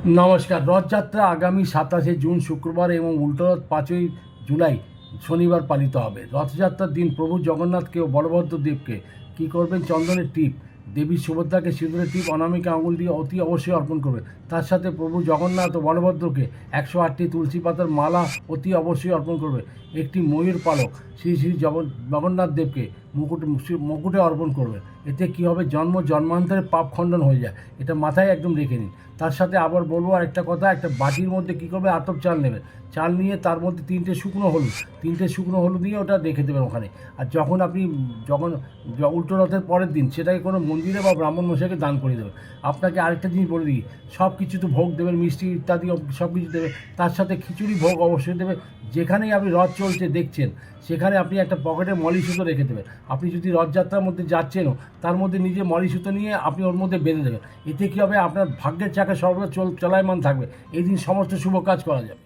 নমস্কার। রথযাত্রা আগামী ২৭শে জুন শুক্রবার এবং উল্টোরথ ৫ই জুলাই শনিবার পালিত হবে। রথযাত্রার দিন প্রভু জগন্নাথকে ও বলভদ্র দেবকে কী করবেন? চন্দনের টিপ, দেবী সুভদ্রাকে সিঁদুরের টিপ অনামিকা আঙুল দিয়ে অতি অবশ্যই অর্পণ করবে। তার সাথে প্রভু জগন্নাথ ও বলভদ্রকে ১০৮টি তুলসী পাতার মালা অতি অবশ্যই অর্পণ করবে। একটি ময়ূর পালক শ্রী শ্রী জগন্নাথ দেবকে মুকুটে অর্পণ করবে। এতে কী হবে? জন্মান্তরের পাপ খণ্ডন হয়ে যায়। এটা মাথায় একদম রেখে নিন। তার সাথে আবার বলবো আরেকটা কথা, একটা বাটির মধ্যে কী করবে? আতপ চাল নেবে। চাল নিয়ে তার মধ্যে তিনটে শুকনো হলুদ নিয়ে ওটা রেখে দেবেন ওখানে। আর যখন আপনি যখন উল্টো রথের পরের দিন সেটাকে কোনো মন্দিরে বা ব্রাহ্মণ মশাইকে দান করে দেবেন। আপনাকে আরেকটা জিনিস বলে দিই, সব কিছু তো ভোগ দেবেন, মিষ্টি ইত্যাদি সব কিছু দেবে, তার সাথে খিচুড়ি ভোগ অবশ্যই দেবে। যেখানেই আপনি রথ চলছে দেখছেন সেখানে আপনি একটা পকেটে মলি সুতো রেখে দেবেন। আপনি যদি রথযাত্রার মধ্যে যাচ্ছেনও তার মধ্যে নিজে মলি সুতো নিয়ে আপনি ওর মধ্যে বেঁধে দেবেন। এতে কী হবে? আপনার ভাগ্যের চাকা সর্বদা চলায়মান থাকবে। এই দিন সমস্ত শুভ কাজ করা যাবে।